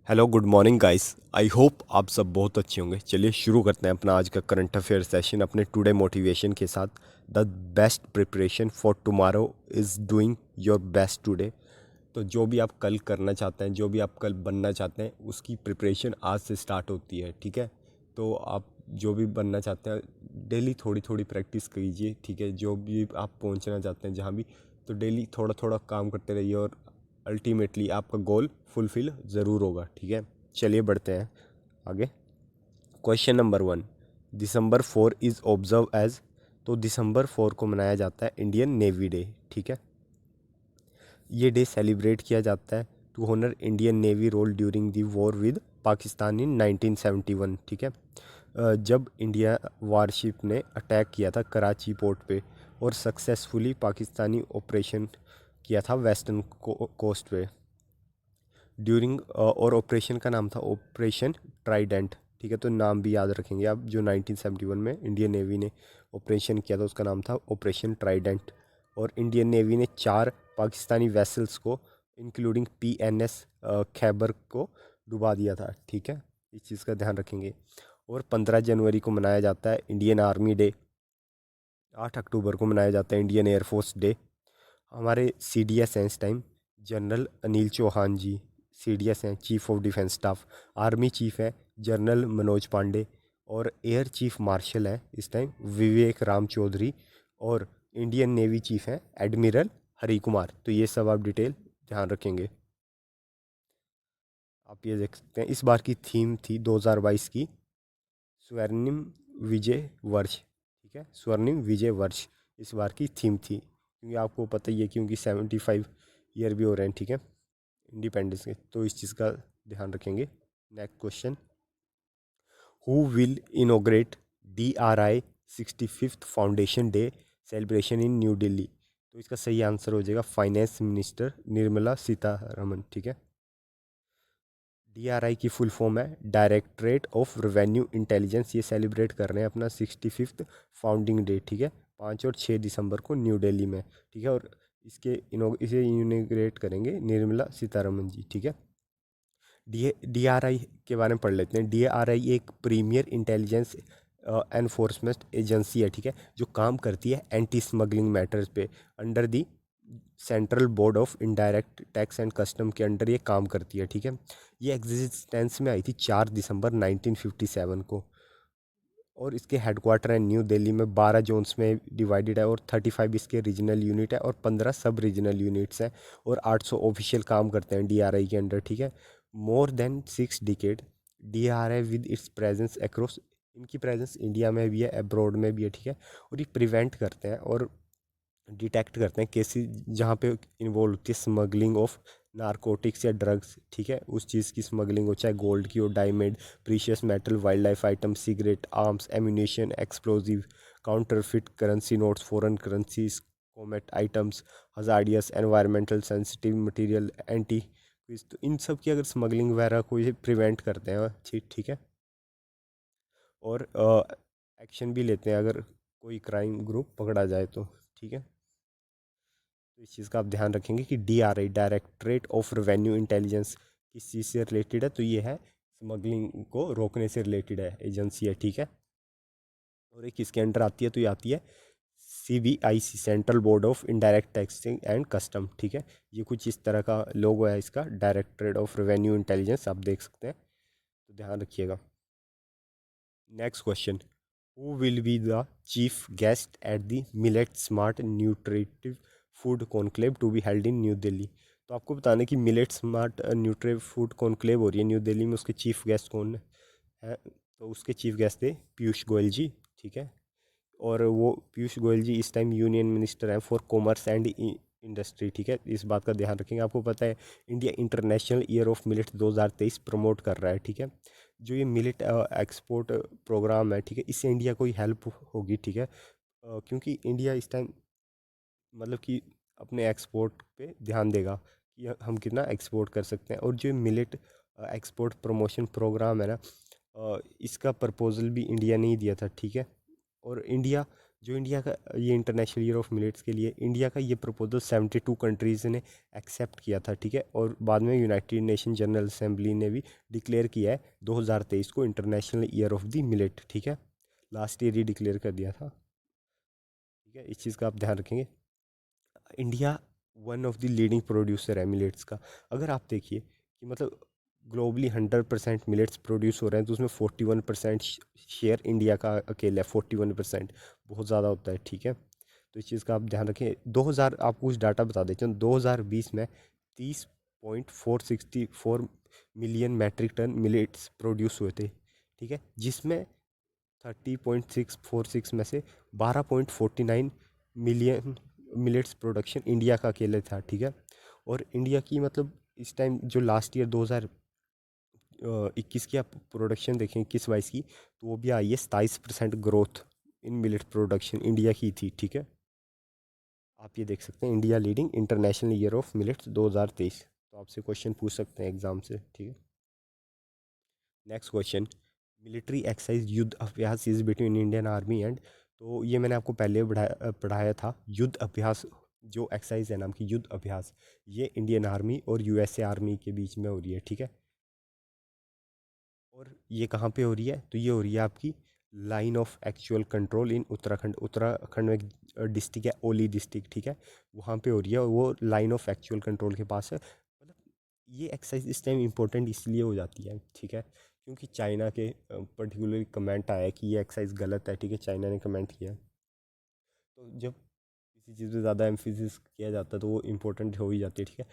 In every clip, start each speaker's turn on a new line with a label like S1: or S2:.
S1: Hello good morning guys. I hope आप सब बहुत अच्छे होंगे। चलिए शुरू करते हैं अपना आज का करंट अफेयर सेशन अपने टुडे मोटिवेशन के साथ। The best preparation for tomorrow is doing your best today. तो जो भी आप कल करना चाहते हैं, जो भी आप कल बनना चाहते हैं, उसकी प्रिपरेशन आज से स्टार्ट होती है। ठीक है, तो आप जो भी बनना चाहते हैं डेली थोड़ी थोड़ी प्रैक्टिस कीजिए। ठीक है, जो भी आप पहुंचना चाहते हैं जहाँ भी, तो डेली थोड़ा थोड़ा काम करते रहिए और अल्टीमेटली आपका गोल फुलफिल ज़रूर होगा। ठीक है, चलिए बढ़ते हैं आगे। Question number 1, December 4 is observe as. तो दिसंबर 4 को मनाया जाता है इंडियन नेवी डे। ठीक है, ये डे सेलिब्रेट किया जाता है to honour Indian navy role during the war with Pakistan in 1971। ठीक है, जब इंडिया वारशिप ने अटैक किया था कराची पोर्ट पे और सक्सेसफुली पाकिस्तानी ऑपरेशन किया था वेस्टर्न कोस्ट पे ड्यूरिंग, और ऑपरेशन का नाम था ऑपरेशन ट्राइडेंट। ठीक है, तो नाम भी याद रखेंगे आप। जो 1971 में इंडियन नेवी ने ऑपरेशन किया था उसका नाम था ऑपरेशन ट्राइडेंट। और इंडियन नेवी ने 4 पाकिस्तानी वेसल्स को इंक्लूडिंग PNS खैबर को डुबा दिया था। ठीक है, इस चीज़ का ध्यान रखेंगे। और 15 जनवरी को मनाया जाता है इंडियन आर्मी डे। 8 अक्टूबर को मनाया जाता है इंडियन एयरफोर्स डे। हमारे CDS हैं इस टाइम जनरल अनिल चौहान जी। CDS हैं chief of defence staff. Army chief है जनरल मनोज पांडे। और एयर चीफ मार्शल है इस टाइम विवेक राम चौधरी। और इंडियन नेवी चीफ है एडमिरल हरी कुमार। तो ये सब आप डिटेल ध्यान रखेंगे। आप ये देख सकते हैं, इस बार की थीम थी 2022 की स्वर्णिम विजय वर्ष। ठीक है, स्वर्णिम विजय वर्ष इस बार की थीम थी, क्योंकि आपको पता ही है क्योंकि 75 ईयर भी हो रहे हैं। ठीक है, इंडिपेंडेंस के, तो इस चीज़ का ध्यान रखेंगे। Next question, who will इनोग्रेट DRI 65th foundation day celebration in New Delhi. तो इसका सही आंसर हो जाएगा फाइनेंस मिनिस्टर निर्मला सीतारमन। ठीक है, DRI की फुल फॉर्म है डायरेक्टरेट ऑफ रेवेन्यू इंटेलिजेंस। ये सेलिब्रेट कर रहे हैं अपना 65th फाउंडिंग डे। ठीक है, 5 और 6 दिसंबर को न्यू दिल्ली में। ठीक है, और इसे इनोग्रेट करेंगे निर्मला सीतारमन जी। ठीक है, DRI के बारे में पढ़ लेते हैं। DRI एक प्रीमियर इंटेलिजेंस एनफोर्समेंट एजेंसी है। ठीक है, जो काम करती है एंटी स्मगलिंग मैटर्स पे under the central board of indirect tax and custom के अंडर ये काम करती है। ठीक है, ये एग्जिस्टेंस में आई थी 4 दिसंबर 1957 को। और इसके हेडक्वार्टर है न्यू दिल्ली में। 12 जोन्स में डिवाइडेड है और 35 इसके रीजनल यूनिट है और 15 सब रीजनल यूनिट्स हैं। और 800 ऑफिशियल काम करते हैं DRI के अंडर। ठीक है, more than 6 decade DRI with its presence across. इनकी प्रेजेंस इंडिया में भी है, अब्रॉड में भी है। ठीक है, और ये प्रिवेंट करते हैं और डिटेक्ट करते हैं केसेस जहाँ पे इन्वॉल्व होती है स्मगलिंग ऑफ नारकोटिक्स या ड्रग्स। ठीक है, उस चीज़ की स्मगलिंग हो, चाहे गोल्ड की हो, diamond, precious metal, wild life item, cigarette, arms, ammunition, explosive, counterfeit currency notes, foreign currencies, comet items, hazardous, environmental sensitive material, anti. तो इन सब की अगर स्मगलिंग वगैरह को ये प्रिवेंट करते हैं। ठीक ठीक है, और एक्शन भी लेते हैं अगर कोई क्राइम ग्रुप पकड़ा जाए तो। ठीक है, तो इस चीज़ का आप ध्यान रखेंगे कि DRI directorate of revenue intelligence किस चीज़ से रिलेटेड है, तो ये है स्मगलिंग को रोकने से रिलेटेड है, एजेंसी है। ठीक है, और एक किसके अंडर आती है, तो ये आती है CBIC central board of indirect taxing and custom. ठीक है, ये कुछ इस तरह का लोगो है इसका, डायरेक्टरेट ऑफ रेवेन्यू इंटेलिजेंस, आप देख सकते हैं, तो ध्यान रखिएगा। Next question, who will be the chief guest at the millet smart nutritive food conclave to be held in New Delhi. तो आपको बताना कि millet smart nutritive food conclave हो रही है न्यू दिल्ली में, उसके चीफ गेस्ट कौन है? तो उसके चीफ गेस्ट थे पीयूष गोयल जी। ठीक है, और वो पीयूष गोयल जी इस टाइम यूनियन मिनिस्टर हैं फॉर कॉमर्स एंड इंडस्ट्री। ठीक है, इस बात का ध्यान रखेंगे। आपको पता है India international year of millet 2023 promote कर रहा है। ठीक है, जो ये मिलेट एक्सपोर्ट प्रोग्राम है, ठीक है, इससे इंडिया को ही हेल्प होगी। ठीक है, क्योंकि इंडिया इस टाइम मतलब कि अपने एक्सपोर्ट पे ध्यान देगा कि हम कितना एक्सपोर्ट कर सकते हैं। और जो मिलेट एक्सपोर्ट प्रमोशन प्रोग्राम है ना, इसका प्रपोजल भी इंडिया ने ही दिया था। ठीक है, और इंडिया जो इंडिया का ये इंटरनेशनल ईयर ऑफ मिलेट्स के लिए इंडिया का ये प्रपोजल 72 कंट्रीज़ ने एक्सेप्ट किया था, ठीक है। और बाद में यूनाइटेड नेशन जनरल असेंबली ने भी डिक्लेयर किया है 2023 को international year of the millet, ठीक है। लास्ट ईयर ही डिक्लेयर कर दिया था, ठीक है। इस चीज़ का आप ध्यान रखेंगे। India one of the leading producer है मिलेट्स का। अगर आप देखिए कि मतलब ग्लोबली 100% मिलेट्स प्रोड्यूस हो रहे हैं, तो उसमें 41% शेयर इंडिया का अकेला है। 41% बहुत ज़्यादा होता है, ठीक है। तो इस चीज़ का आप ध्यान रखें। 2000 आपको कुछ डाटा बता देते हैं, 2020 में 30.464 million metric ton millets produce हुए थे, ठीक है। जिसमें 30.646 में से 12.49 मिलियन मिलेट्स प्रोडक्शन इंडिया का अकेले था, ठीक है। और इंडिया की मतलब इस टाइम जो लास्ट ईयर 2021 की आप प्रोडक्शन देखें 21-22 की, तो वो भी आई है 27% growth in millet production India की थी, ठीक है। आप ये देख सकते हैं India leading international year of millets 2023। तो आपसे क्वेश्चन पूछ सकते हैं एग्जाम से, ठीक है। नेक्स्ट क्वेश्चन, मिलिट्री एक्सरसाइज युद्ध अभ्यास is between Indian army and, तो ये मैंने आपको पहले पढ़ाया था। युद्ध अभ्यास जो एक्सरसाइज है नाम की युद्ध अभ्यास, ये इंडियन आर्मी और यूएसए आर्मी के बीच में हो रही है, ठीक है। और ये कहाँ पे हो रही है, तो ये हो रही है आपकी लाइन ऑफ एक्चुअल कंट्रोल इन उत्तराखंड। उत्तराखंड में एक डिस्ट्रिक्ट है ओली डिस्ट्रिक्ट, ठीक है। वहाँ पे हो रही है और वो लाइन ऑफ एक्चुअल कंट्रोल के पास है। मतलब ये एक्सरसाइज इस टाइम इम्पोर्टेंट इसलिए हो जाती है, ठीक है, क्योंकि चाइना के पर्टिकुलरली कमेंट आया है कि ये एक्सरसाइज गलत है, ठीक है। चाइना ने कमेंट किया है। तो जब किसी चीज़ पे ज़्यादा एम्फेसिस किया जाता है तो वो इम्पोर्टेंट हो ही जाती है, ठीक है।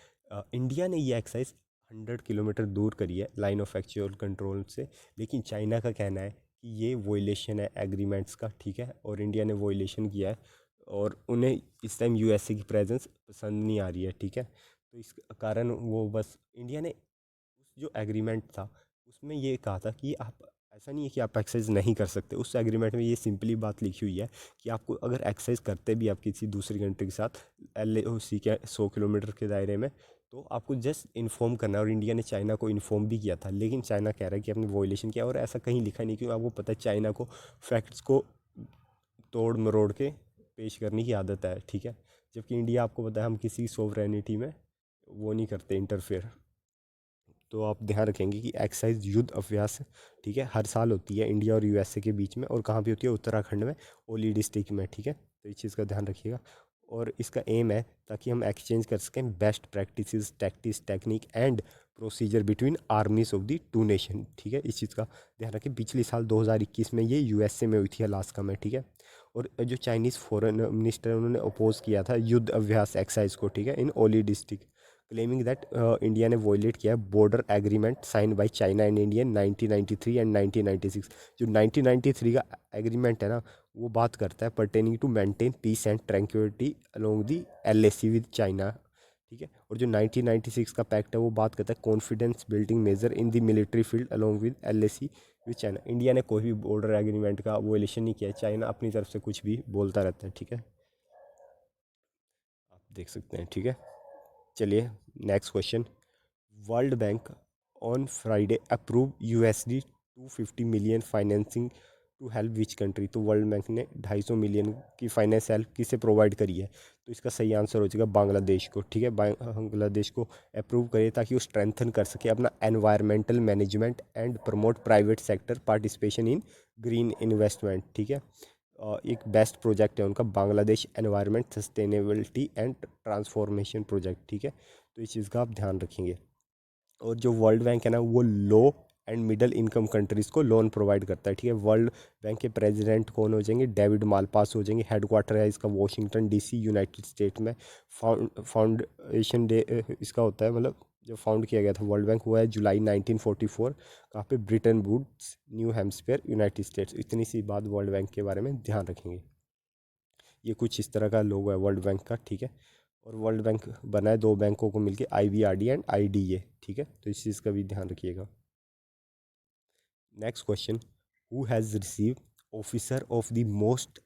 S1: इंडिया ने ये एक्सरसाइज 100 किलोमीटर दूर करी है लाइन ऑफ एक्चुअल कंट्रोल से, लेकिन चाइना का कहना है कि ये वोलेशन है एग्रीमेंट्स का, ठीक है। और इंडिया ने वोलेशन किया है और उन्हें इस टाइम यूएसए की प्रेजेंस पसंद नहीं आ रही है, ठीक है। तो इस कारण वो बस इंडिया ने उस जो एग्रीमेंट था उसमें ये कहा था कि आप ऐसा नहीं है कि आप एक्सरसाइज नहीं कर सकते। उस एग्रीमेंट में ये सिंपली बात लिखी हुई है कि आपको अगर एक्सरसाइज करते भी आप किसी दूसरी कंट्री के साथ LAC के 100 किलोमीटर के दायरे में, तो आपको जस्ट इन्फॉर्म करना है। और इंडिया ने चाइना को इन्फॉर्म भी किया था, लेकिन चाइना कह रहा है कि आपने वॉयलेशन किया। और ऐसा कहीं लिखा नहीं, क्योंकि आपको पता है चाइना को फैक्ट्स को तोड़ मरोड़ के पेश करने की आदत है, ठीक है। जबकि इंडिया आपको पता है हम किसी सोवरेनिटी में वो नहीं करते इंटरफेयर। तो आप ध्यान रखेंगे कि एक्सरसाइज युद्ध अभ्यास, ठीक है, हर साल होती है इंडिया और यूएसए के बीच में। और कहाँ पे होती है, उत्तराखंड में ओली डिस्ट्रिक्ट में, ठीक है। तो इस चीज़ का ध्यान रखिएगा। और इसका एम है ताकि हम एक्सचेंज कर सकें best practices, tactics, technique and procedure between आर्मीज of the two nation, ठीक है। इस चीज़ का ध्यान रखें। पिछले साल 2021 में ये यूएसए में हुई थी, अलास्का में, ठीक है। और जो चाइनीज़ फॉरेन मिनिस्टर है उन्होंने अपोज किया था युद्ध अभ्यास एक्सरसाइज को, ठीक है, in Auli district, claiming that India ने वॉयलेट किया है border agreement sign by China and India 1993 and 1996। जो 1993 का एग्रीमेंट है ना, वो बात करता है pertaining to maintain peace and tranquillity along the LAC with China, ठीक है। और जो 1996 का पैक्ट है वो बात करता है confidence building measure in the military field along with LAC with China. India ने कोई भी बॉर्डर एग्रीमेंट का वोलेशन नहीं किया है, चाइना अपनी तरफ से कुछ भी बोलता रहता है, ठीक है। आप देख सकते हैं, ठीक है। चलिए next question, world bank on Friday approve USD 250 million financing to help which country. तो वर्ल्ड बैंक ने 250 मिलियन की फाइनेंस हेल्प किसे प्रोवाइड करी है, तो इसका सही आंसर हो जाएगा बांग्लादेश को, ठीक है। बांग्लादेश को अप्रूव करे ताकि वो स्ट्रेंथन कर सके अपना environmental management and promote private sector participation in green investment, ठीक है। एक बेस्ट प्रोजेक्ट है उनका Bangladesh environment sustainability and transformation project, ठीक है। तो इस चीज़ का आप ध्यान रखेंगे। और जो वर्ल्ड बैंक है ना, वो लो एंड मिडल इनकम कंट्रीज़ को लोन प्रोवाइड करता है, ठीक है। वर्ल्ड बैंक के प्रेसिडेंट कौन हो जाएंगे, डेविड मालपास हो जाएंगे। हेडक्वार्टर है इसका वॉशिंगटन DC यूनाइटेड स्टेट में। फाउंडेशन डे इसका होता है, मतलब जो फाउंड किया गया था वर्ल्ड बैंक, वो है जुलाई 1944। कहाँ पे, Bretton Woods, New Hampshire, United States. इतनी सी बात वर्ल्ड बैंक के बारे में ध्यान रखेंगे। ये कुछ इस तरह का लोगो है वर्ल्ड बैंक का, ठीक है। और वर्ल्ड बैंक बना है दो बैंकों को मिलके, IBRD एंड IDA, ठीक है। तो इस चीज़ का भी ध्यान रखिएगा। Next question, who has receive officer of the most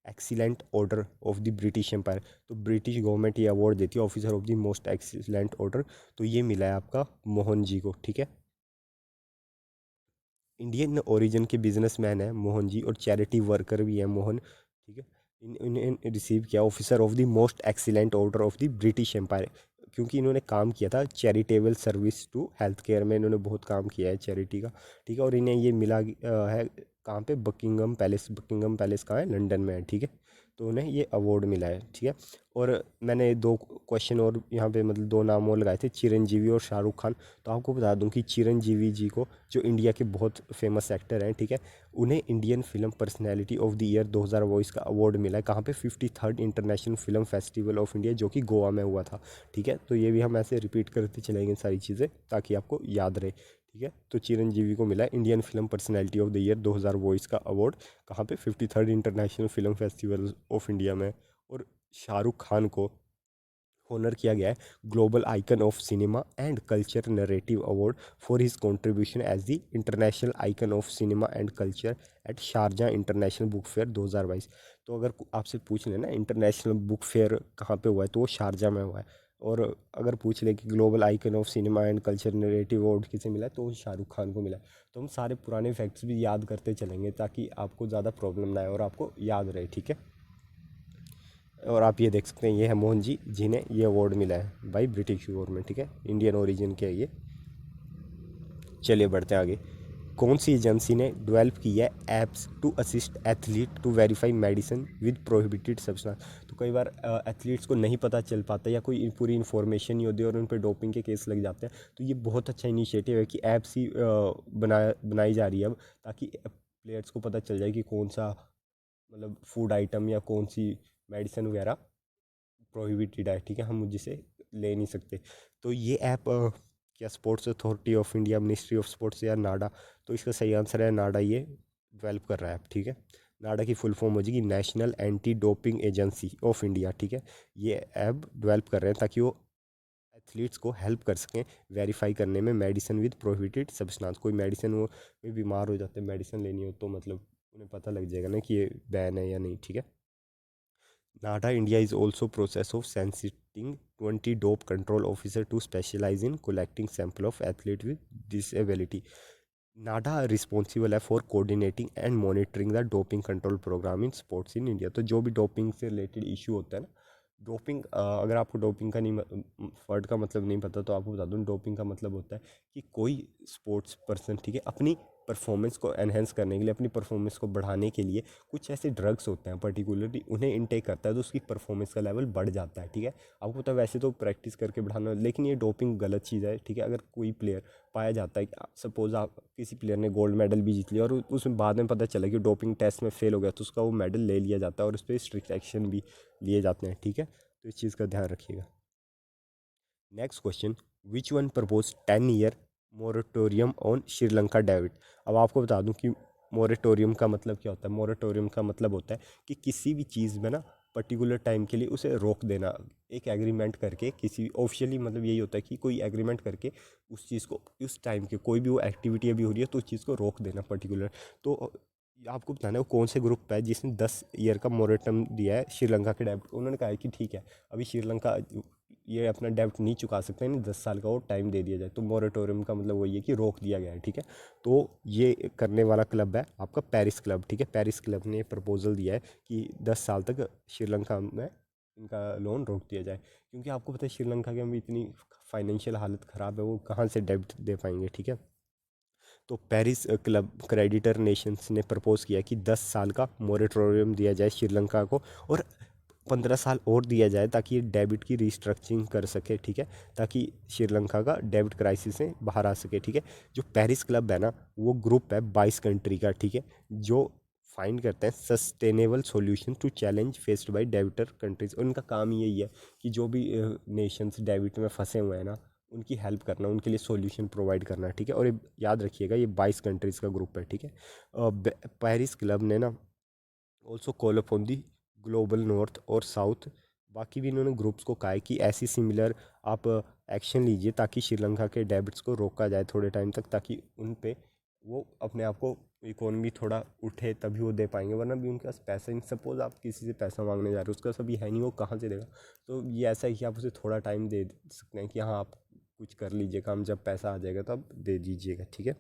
S1: excellent order of the British Empire. तो ब्रिटिश गवर्नमेंट ये अवार्ड देती है officer of the most excellent order, तो ये मिला है आपका मोहन जी को, ठीक है। इंडियन ओरिजिन के बिजनेसमैन है मोहन जी और चैरिटी वर्कर भी है मोहन, ठीक है। इन्हें रिसीव किया officer of the most excellent order of the British Empire, क्योंकि इन्होंने काम किया था charitable service to health care में, इन्होंने बहुत काम किया है चैरिटी का, ठीक है। और इन्हें ये मिला है कहाँ पे, बकिंगम पैलेस। बकिंगम पैलेस कहाँ है, लंदन में है, ठीक है। तो उन्हें ये अवार्ड मिला है, ठीक है। और मैंने दो क्वेश्चन और यहाँ पे मतलब दो नाम और लगाए थे, चिरंजीवी और शाहरुख खान। तो आपको बता दूं कि चिरंजीवी जी को, जो इंडिया के बहुत फेमस एक्टर हैं, ठीक है, उन्हें Indian film personality of the year 2022 का अवार्ड मिला है। कहाँ पे, 53rd international film festival of India, जो कि गोवा में हुआ था, ठीक है। तो ये भी हम ऐसे रिपीट करते चलेंगे सारी चीज़ें ताकि आपको याद रहे, ठीक है। तो चिरंजीवी को मिला है Indian film personality of the year 2022 का अवार्ड, कहाँ पे, 53rd international film festival of India में। और शाहरुख खान को होनर किया गया है global icon of cinema and culture narrative award for his contribution as the international icon of cinema and culture at Sharjah international book fair 2022। तो अगर आपसे पूछ लेना इंटरनेशनल बुक फेयर कहाँ पे हुआ है, तो वो शारजा में हुआ है। और अगर पूछ ले कि global icon of cinema and culture narrative award किसे मिला है, तो वो शाहरुख खान को मिला है। तो हम सारे पुराने फैक्ट्स भी याद करते चलेंगे ताकि आपको ज़्यादा प्रॉब्लम ना आए और आपको याद रहे, ठीक है। और आप ये देख सकते हैं, ये है मोहन जी, जिन्हें ये अवार्ड मिला है बाई ब्रिटिश गवर्नमेंट, ठीक है, इंडियन ओरिजिन के है ये। चलिए बढ़ते हैं आगे। कौन सी एजेंसी ने डेवलप की है apps to assist athlete to verify medicine with prohibited substance. तो कई बार एथलीट्स को नहीं पता चल पाता या कोई पूरी इन्फॉर्मेशन नहीं होती और उन पर डोपिंग के केस लग जाते हैं। तो ये बहुत अच्छा इनिशिएटिव है कि ऐप्स ही बनाई जा रही है अब, ताकि प्लेयर्स को पता चल जाए कि कौन सा मतलब फूड आइटम या कौन सी मेडिसिन वगैरह प्रोहिबिटेड है, ठीक है, हम जिसे ले नहीं सकते। तो ये ऐप क्या sports authority of India, ministry of sports या नाडा, तो इसका सही आंसर है नाडा, ये डेवलप कर रहा है ऐप, ठीक है। नाडा की फुल फॉर्म हो जाएगी national anti doping agency of India, ठीक है। ये ऐप डेवलप कर रहे हैं ताकि वो एथलीट्स को हेल्प कर सकें वेरीफाई करने में मेडिसिन विद प्रोहिबिटेड सब्सटेंस। कोई मेडिसिन वो बीमार हो जाते हैं, मेडिसिन लेनी हो, तो मतलब उन्हें पता लग जाएगा ना कि ये बैन है या नहीं, ठीक है। NADA India is also process of sensiting 20 dope control officer to specialize in collecting sample of athlete with disability. NADA responsible है for coordinating and monitoring the doping control programme in sports in India. तो जो भी doping से related issue होता है ना, doping, अगर आपको डोपिंग का नहीं वर्ड का मतलब नहीं पता तो आपको बता दूं, डोपिंग का मतलब होता है कि कोई स्पोर्ट्स पर्सन, ठीक है, अपनी परफॉर्मेंस को एनहेंस करने के लिए, अपनी परफॉर्मेंस को बढ़ाने के लिए कुछ ऐसे ड्रग्स होते हैं पर्टिकुलरली, उन्हें इनटेक करता है तो उसकी परफॉर्मेंस का लेवल बढ़ जाता है, ठीक है। आपको पता है वैसे तो प्रैक्टिस करके बढ़ाना, लेकिन ये डोपिंग गलत चीज़ है, ठीक है। अगर कोई प्लेयर पाया जाता है कि सपोज आप किसी प्लेयर ने गोल्ड मेडल भी जीत लिया और उसमें बाद में पता चला कि डोपिंग टेस्ट में फेल हो गया, तो उसका वो मेडल ले लिया जाता है और उस पर स्ट्रिक्ट एक्शन भी लिए जाते हैं, ठीक है। तो इस चीज़ का ध्यान रखिएगा। Next question, which one propose 10 year moratorium on Sri Lanka debit. अब आपको बता दूं कि मोरेटोरियम का मतलब क्या होता है। मोरेटोरियम का मतलब होता है कि किसी भी चीज़ में ना पर्टिकुलर टाइम के लिए उसे रोक देना, एक एग्रीमेंट करके, किसी ऑफिशियली मतलब यही होता है कि कोई एग्रीमेंट करके उस चीज़ को उस टाइम के कोई भी वो एक्टिविटी अभी हो रही है तो उस चीज़ को रोक देना पर्टिकुलर। तो आपको बताना है वो कौन से ग्रुप है जिसने 10 ईयर का मोरेटम दिया है श्रीलंका के डेब्ट। उन्होंने कहा है कि ठीक है, अभी श्रीलंका ये अपना डेब्ट नहीं चुका सकते, नहीं 10 साल का वो टाइम दे दिया जाए। तो मोरेटोरियम का मतलब वही है कि रोक दिया गया है, ठीक है। तो ये करने वाला क्लब है आपका पेरिस क्लब, ठीक है। पेरिस क्लब ने प्रपोजल दिया है कि 10 साल तक श्रीलंका में इनका लोन रोक दिया जाए, क्योंकि आपको पता है श्रीलंका की अभी इतनी फाइनेंशियल हालत ख़राब है, वो कहाँ से डेब्ट दे पाएंगे, ठीक है। तो पेरिस क्लब क्रेडिटर नेशंस ने प्रपोज किया कि 10 साल का मोरेटोरियम दिया जाए श्रीलंका को, और 15 साल और दिया जाए ताकि ये डेबिट की रिस्ट्रक्चरिंग कर सके, ठीक है, ताकि श्रीलंका का डेबिट क्राइसिस से बाहर आ सके, ठीक है। जो पेरिस क्लब है ना, वो ग्रुप है 22 कंट्री का, ठीक है, जो फाइंड करते हैं sustainable solution to challenge faced by debtor countries. उनका काम ही यही है कि जो भी नेशंस डेबिट में फंसे हुए हैं ना, उनकी हेल्प करना, उनके लिए सॉल्यूशन प्रोवाइड करना, ठीक है। और ये याद रखिएगा, ये 22 कंट्रीज़ का ग्रुप है, ठीक है। पेरिस क्लब ने ना also call upon the global north और साउथ, बाकी भी इन्होंने ग्रुप्स को कहा है कि ऐसी सिमिलर आप एक्शन लीजिए ताकि श्रीलंका के डेबिट्स को रोका जाए थोड़े टाइम तक, ताकि उन पे वो अपने आप को इकोनॉमी थोड़ा उठे तभी वो दे पाएंगे, वरना भी उनके पास पैसा नहीं। सपोज आप किसी से पैसा मांगने जा रहे हो, उसका सभी है नहीं, वो कहाँ से देगा। तो ये ऐसा है कि आप उसे थोड़ा टाइम दे सकते हैं कि हाँ आप कुछ कर लीजिए काम, जब पैसा आ जाएगा तब दे दीजिएगा, ठीक है।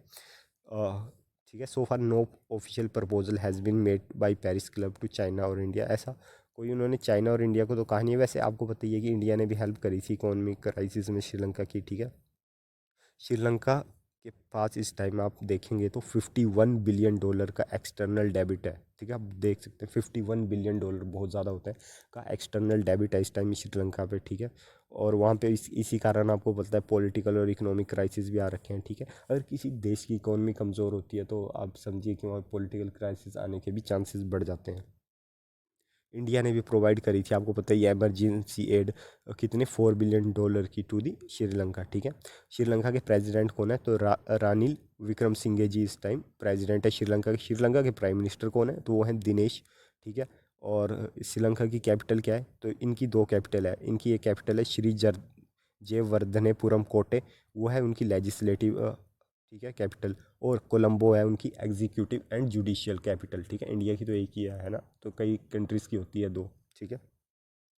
S1: ठीक है। So far no official proposal has been made by Paris club to China और इंडिया। ऐसा कोई उन्होंने चाइना और इंडिया को तो कहा नहीं है। वैसे आपको पता ही है कि इंडिया ने भी हेल्प करी थी इकोनॉमिक क्राइसिस में श्रीलंका की, ठीक है। श्रीलंका के पास इस टाइम आप देखेंगे तो $51 बिलियन का एक्सटर्नल डेबिट है, ठीक है। आप देख सकते हैं $51 बिलियन बहुत ज़्यादा होता है का एक्सटर्नल डेबिट है इस टाइम श्रीलंका पे, ठीक है। और वहाँ पे इसी कारण आपको पता है पॉलिटिकल और इकोनॉमिक क्राइसिस भी आ रखे हैं, ठीक है। अगर किसी देश की इकोनॉमी कमज़ोर होती है तो आप समझिए कि वहाँ पॉलिटिकल क्राइसिस आने के भी चांसेस बढ़ जाते हैं। इंडिया ने भी प्रोवाइड करी थी, आपको पता ही है, इमरजेंसी एड कितने $4 बिलियन की टू दी श्रीलंका, ठीक है। श्रीलंका के प्रेसिडेंट कौन है तो रानिल विक्रमसिंघे जी इस टाइम प्रेसिडेंट है श्रीलंका के। श्रीलंका के प्राइम मिनिस्टर कौन है तो वो हैं दिनेश, ठीक है। और श्रीलंका की कैपिटल क्या है तो इनकी दो कैपिटल है। इनकी एक कैपिटल है श्री जयवर्धनेपुरम कोटे, वो है उनकी लेजिस्लेटिव, ठीक है, कैपिटल। और कोलंबो है उनकी एग्जीक्यूटिव एंड जुडिशियल कैपिटल, ठीक है। इंडिया की तो एक ही है ना, तो कई कंट्रीज़ की होती है दो, ठीक है।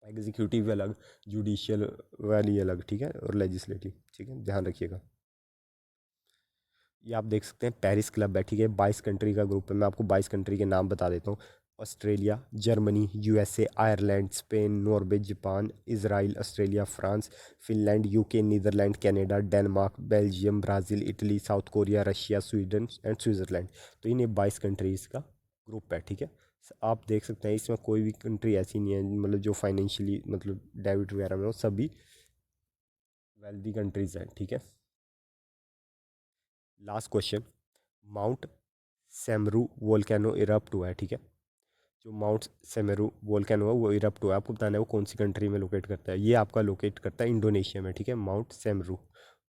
S1: एग्जीक्यूटिव अलग, जुडिशियल वाली अलग, ठीक है, और लेजिस्लेटिव, ठीक है, ध्यान रखिएगा। ये आप देख सकते हैं पेरिस क्लब है, ठीक है। 22 कंट्री का ग्रुप है। मैं आपको 22 कंट्री के नाम बता देता हूँ। Australia, Germany, USA, Ireland, Spain, Norway, Japan, Israel, Australia, France, Finland, UK, Netherland, Canada, Denmark, Belgium, Brazil, Italy, South Korea, Russia, Sweden and Switzerland. तो इन्हें 22 कंट्रीज़ का ग्रुप है, ठीक है। आप देख सकते हैं इसमें कोई भी कंट्री ऐसी नहीं है मतलब जो फाइनेंशियली मतलब डेबिट वगैरह में हो, सभी वेल्दी कंट्रीज़ हैं, ठीक है। Last question, Mount Semeru volcano erupt हुआ है, ठीक है। जो माउंट सेमेरू वोल्केनो है वो इरप्ट हुआ है, आपको बताना है वो कौन सी कंट्री में लोकेट करता है। ये आपका लोकेट करता है इंडोनेशिया में, ठीक है, माउंट सेमरू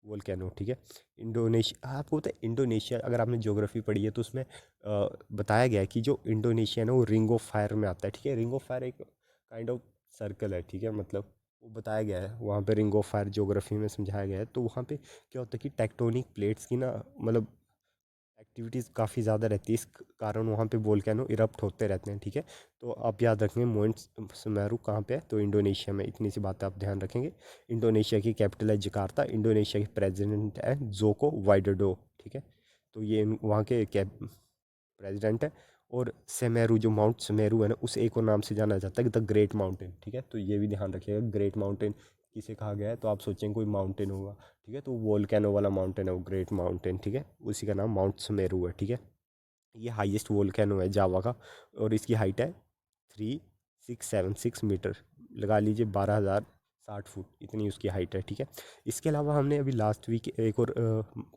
S1: वोल्केनो, ठीक है। इंडोनेशिया, आपको पता है इंडोनेशिया, अगर आपने ज्योग्राफी पढ़ी है तो उसमें बताया गया है कि जो इंडोनेशिया है ना वो रिंग ऑफ फायर में आता है, ठीक है। रिंग ऑफ फायर एक काइंड ऑफ सर्कल है, ठीक है, मतलब वो बताया गया है वहाँ पे रिंग ऑफ फायर ज्योग्राफी में समझाया गया है। तो वहाँ पे क्या होता है कि टेक्टोनिक प्लेट्स की ना मतलब एक्टिविटीज़ काफ़ी ज़्यादा रहती है, इस कारण वहाँ पे वोल्केनो इरप्ट होते रहते हैं, ठीक है। तो आप याद रखेंगे माउंट सेमेरू कहाँ पे है तो इंडोनेशिया में, इतनी सी बातें आप ध्यान रखेंगे। इंडोनेशिया की कैपिटल है जकार्ता, इंडोनेशिया के प्रेसिडेंट है जोको वाइडोडो, ठीक है। तो ये वहाँ के प्रेसिडेंट है। और सेमेरू, जो माउंट सेमेरू है ना, उस एक और नाम से जाना जाता है द ग्रेट माउंटेन, ठीक है। तो ये भी ध्यान रखिएगा, ग्रेट माउंटेन किसे कहा गया है तो आप सोचेंगे कोई माउंटेन होगा, ठीक है। तो वोल्केनो वाला माउंटेन है वो ग्रेट माउंटेन, ठीक है, उसी का नाम माउंट सुमेरू है, ठीक है। ये हाईएस्ट वोल्केनो है जावा का और इसकी हाइट है 3676 मीटर, लगा लीजिए 12,060 फुट, इतनी उसकी हाइट है, ठीक है। इसके अलावा हमने अभी लास्ट वीक एक और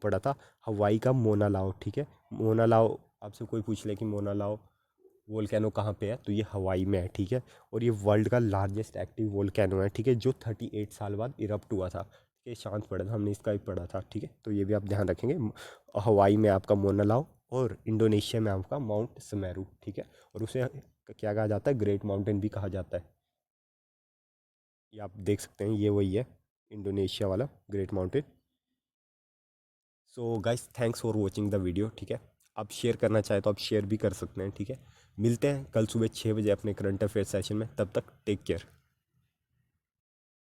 S1: पढ़ा था हवाई का मोना लाओ, ठीक है। मोना लाओ, आपसे कोई पूछ ले कि मोना लाओ वोल्केनो कहाँ पे है तो ये हवाई में है, ठीक है। और ये वर्ल्ड का लार्जेस्ट एक्टिव वोल्केनो है, ठीक है, जो 38 साल बाद इरप्ट हुआ था, ठीक है। शांत पड़ा था, हमने इसका भी पढ़ा था, ठीक है। तो ये भी आप ध्यान रखेंगे। हवाई में आपका मोना लाओ और इंडोनेशिया में आपका माउंट समेरू, ठीक है। और उसे क्या कहा जाता है, ग्रेट माउंटेन भी कहा जाता है। ये आप देख सकते हैं ये वही है इंडोनेशिया वाला great mountain. So guys thanks for watching the video, ठीक है। आप शेयर करना चाहे तो आप शेयर भी कर सकते हैं, ठीक है। मिलते हैं कल सुबह 6 बजे अपने करंट अफेयर सेशन में, तब तक टेक केयर।